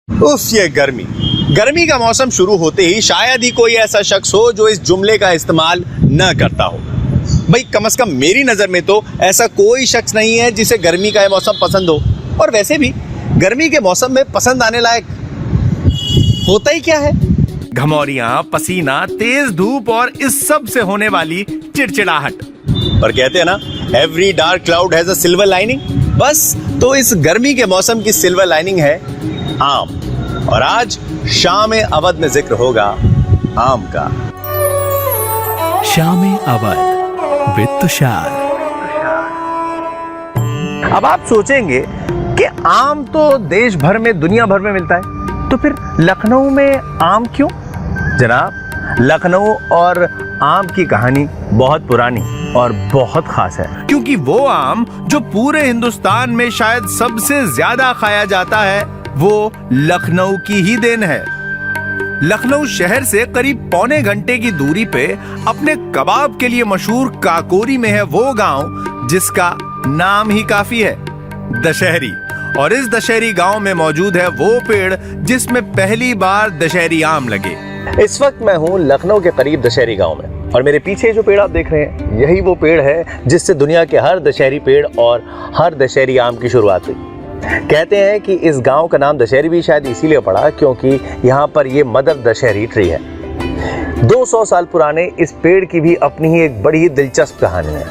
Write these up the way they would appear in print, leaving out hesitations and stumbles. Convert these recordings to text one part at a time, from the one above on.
उफ, ये गर्मी गर्मी का मौसम शुरू होते ही शायद ही कोई ऐसा शख्स हो जो इस जुमले का इस्तेमाल न करता हो। भाई कम से कम मेरी नज़र में तो ऐसा कोई शख्स नहीं है जिसे गर्मी का ये मौसम पसंद हो। और वैसे भी गर्मी के मौसम में पसंद आने लायक होता ही क्या है? घमौरियां, पसीना, तेज धूप और इस सब से होने वाली चिड़चिड़ाहट। पर कहते हैं ना, every dark cloud has a silver lining. बस तो इस गर्मी के मौसम की सिल्वर लाइनिंग है आम। और आज शाम अवध में जिक्र होगा आम का। शाम अवध विद तुषार। अब आप सोचेंगे कि आम तो देश भर में, दुनिया भर में मिलता है, तो फिर लखनऊ में आम क्यों? जनाब, लखनऊ और आम की कहानी बहुत पुरानी और बहुत खास है। क्योंकि वो आम जो पूरे हिंदुस्तान में शायद सबसे ज्यादा खाया जाता है वो लखनऊ की ही देन है। लखनऊ शहर से करीब पौने घंटे की दूरी पे अपने कबाब के लिए मशहूर काकोरी में है वो गांव जिसका नाम ही काफी है, दशहरी। और इस दशहरी गांव में मौजूद है वो पेड़ जिसमें पहली बार दशहरी आम लगे। इस वक्त मैं हूँ लखनऊ के करीब दशहरी गांव में, और मेरे पीछे जो पेड़ आप देख रहे हैं यही वो पेड़ है जिससे दुनिया के हर दशहरी पेड़ और हर दशहरी आम की शुरुआत हुई। कहते हैं कि इस गांव का नाम दशहरी भी शायद इसीलिए पड़ा क्योंकि यहाँ पर ये मदर दशहरी ट्री है। 200 साल पुराने इस पेड़ की भी अपनी ही एक बड़ी ही दिलचस्प कहानी है।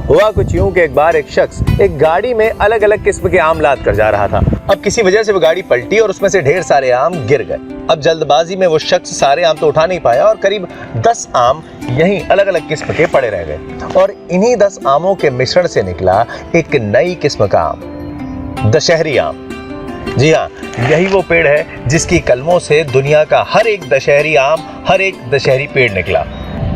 हुआ कुछ यूं कि एक बार एक शख्स एक गाड़ी में अलग अलग किस्म के आम लाद कर जा रहा था। अब किसी वजह से वो गाड़ी पलटी और उसमें से ढेर सारे आम गिर गए। अब जल्दबाजी में वो शख्स सारे आम तो उठा नहीं पाया और करीब 10 आम यहीं अलग अलग किस्म के पड़े रह गए। और इन्हीं 10 आमों के मिश्रण से निकला एक नई किस्म का आम, दशहरी आम। जी हाँ, यही वो पेड़ है जिसकी कलमों से दुनिया का हर एक दशहरी आम, हर एक दशहरी पेड़ निकला।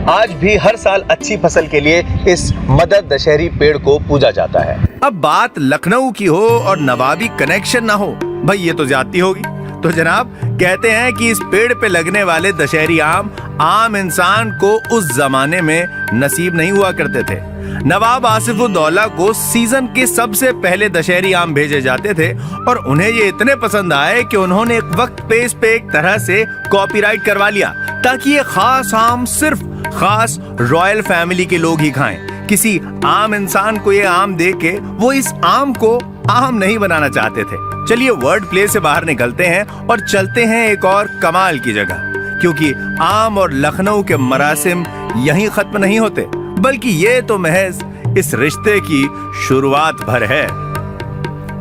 आज भी हर साल अच्छी फसल के लिए इस मदर दशहरी पेड़ को पूजा जाता है। अब बात लखनऊ की हो और नवाबी कनेक्शन ना हो, भाई ये तो ज्यादती होगी। तो जनाब, कहते हैं कि इस पेड़ पे लगने वाले दशहरी आम इंसान को उस जमाने में नसीब नहीं हुआ करते थे। नवाब आसिफउद्दौला को सीजन के सबसे पहले दशहरी आम भेजे जाते थे और उन्हें ये इतने पसंद आए कि उन्होंने एक वक्त पे इस पे एक तरह से कॉपीराइट करवा लिया ताकि ये खास आम सिर्फ खास रॉयल फैमिली के लोग ही खाएं। किसी आम इंसान को ये आम दे के वो इस आम को आम नहीं बनाना चाहते थे। चलिए वर्ड प्ले से बाहर निकलते हैं और चलते हैं एक और कमाल की जगह, क्योंकि आम और लखनऊ के मरासिम यहीं खत्म नहीं होते, बल्कि ये तो महज इस रिश्ते की शुरुआत भर है।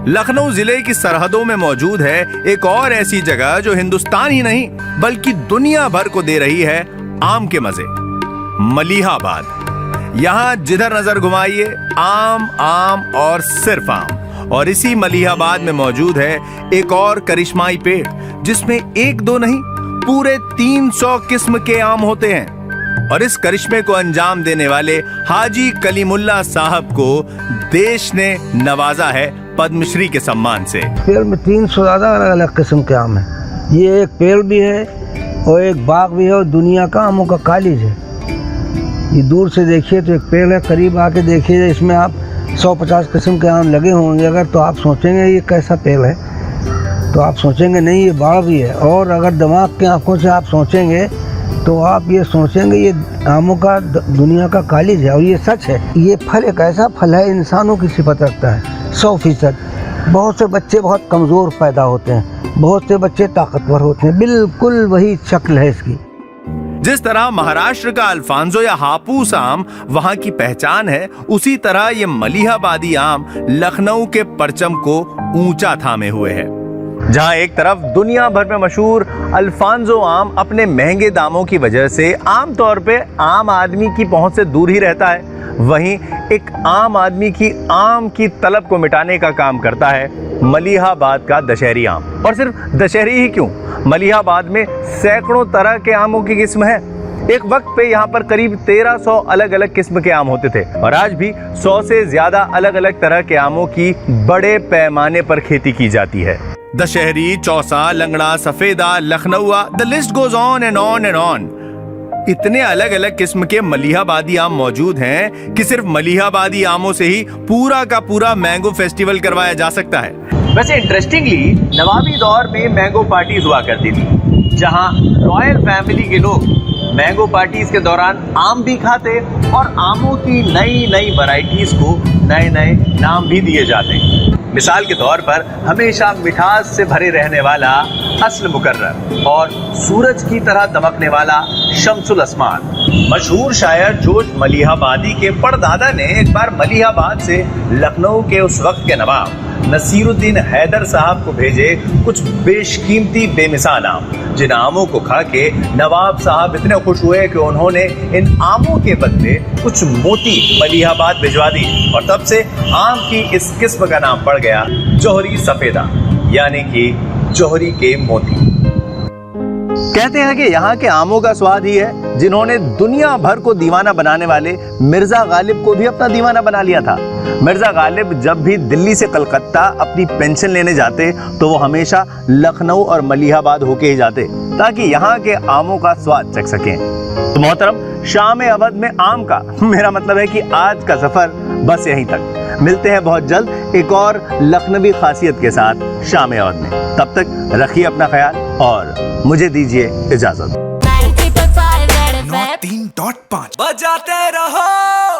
लखनऊ जिले की सरहदों में मौजूद है एक और ऐसी जगह जो हिंदुस्तान ही नहीं बल्कि दुनिया भर को दे रही है आम के मजे, मलिहाबाद। यहाँ जिधर नजर घुमाइए आम आम और सिर्फ आम। और इसी मलिहाबाद में मौजूद है एक और करिश्माई पेड़ जिसमें एक दो नहीं पूरे 300 किस्म के आम होते हैं। और इस करिश्मे को अंजाम देने वाले हाजी कलीमुल्ला साहब को देश ने नवाजा है पद्मश्री के सम्मान से। पेड़ में 300 ज्यादा अलग अलग किस्म के आम है। ये एक पेड़ भी है और एक बाग भी है और दुनिया का आमों का कॉलेज है। ये दूर से देखिए तो एक पेड़ है, करीब आके देखिए इसमें आप 150 किस्म के आम लगे होंगे। अगर तो आप सोचेंगे ये कैसा पेड़ है, तो आप सोचेंगे नहीं ये बाग भी है। और अगर दिमाग की आंखों से आप सोचेंगे तो आप ये सोचेंगे ये आमों का दुनिया का कॉलेज है। और ये सच है। ये फल एक ऐसा फल है इंसानों की सिफत रखता है 100%। बहुत से बच्चे बहुत कमज़ोर पैदा होते हैं, बहुत से बच्चे ताकतवर होते हैं। बिल्कुल वही शक्ल है इसकी। जिस तरह महाराष्ट्र का अल्फांसो या हापूस आम वहां की पहचान है, उसी तरह ये मलिहाबादी आम लखनऊ के परचम को ऊंचा थामे हुए है। जहां एक तरफ दुनिया भर में मशहूर अल्फांसो आम अपने महंगे दामों की वजह से आमतौर पे आम आदमी की पहुंच से दूर ही रहता है, वहीं एक आम आदमी की आम की तलब को मिटाने का काम करता है मलिहाबाद का दशहरी आम। और सिर्फ दशहरी ही क्यों, मलिहाबाद में सैकड़ों तरह के आमों की किस्म है। एक वक्त पे यहाँ पर करीब 1300 अलग अलग किस्म के आम होते थे और आज भी 100 से ज्यादा अलग अलग तरह के आमों की बड़े पैमाने पर खेती की जाती है। दशहरी, चौसा, लंगड़ा, सफेदा, लखनऊआ, the list goes on and on and on. इतने अलग अलग किस्म के मलिहाबादी आम मौजूद हैं कि सिर्फ मलिहाबादी आमों से ही पूरा का पूरा मैंगो फेस्टिवल करवाया जा सकता है। वैसे इंटरेस्टिंगली नवाबी दौर में मैंगो पार्टीज हुआ करती थी, जहां रॉयल फैमिली के लोग मैंगो पार्टीज के दौरान आम भी खाते और आमों की नई नई वैरायटीज को नए नए नाम भी दिए जाते। मिसाल के तौर पर हमेशा मिठास से भरे रहने वाला अस्ल मुकर्रर और सूरज की तरह दमकने वाला शम्सुल अस्मान। मशहूर शायर जोश मलिहाबादी के परदादा ने एक बार मलिहाबाद से लखनऊ के उस वक्त के नवाब नसीरुद्दीन हैदर साहब को भेजे कुछ बेशकीमती बेमिसाल आम, जिन आमों को खा के नवाब साहब इतने खुश हुए कि उन्होंने इन आमों के बदले कुछ मोती मलिहाबाद भिजवा दी और तब से आम की इस किस्म का नाम पड़ गया जौहरी सफेदा, यानी कि जौहरी के मोती। कहते हैं कि यहाँ के आमों का स्वाद ही है जिन्होंने दुनिया भर को दीवाना बनाने वाले मिर्जा गालिब को भी अपना दीवाना बना लिया था। मिर्जा गालिब जब भी दिल्ली से कलकत्ता अपनी पेंशन लेने जाते तो वो हमेशा लखनऊ और मलिहाबाद होके ही जाते ताकि यहाँ के आमों का स्वाद चख सकें। तो मोहतरम, शाम अवध में आम का मेरा मतलब है कि आज का सफर बस यहीं तक। मिलते हैं बहुत जल्द एक और लखनवी खासियत के साथ शाम अवध में। तब तक रखिए अपना ख्याल और मुझे दीजिए इजाजत। 93.5 बजाते रहो।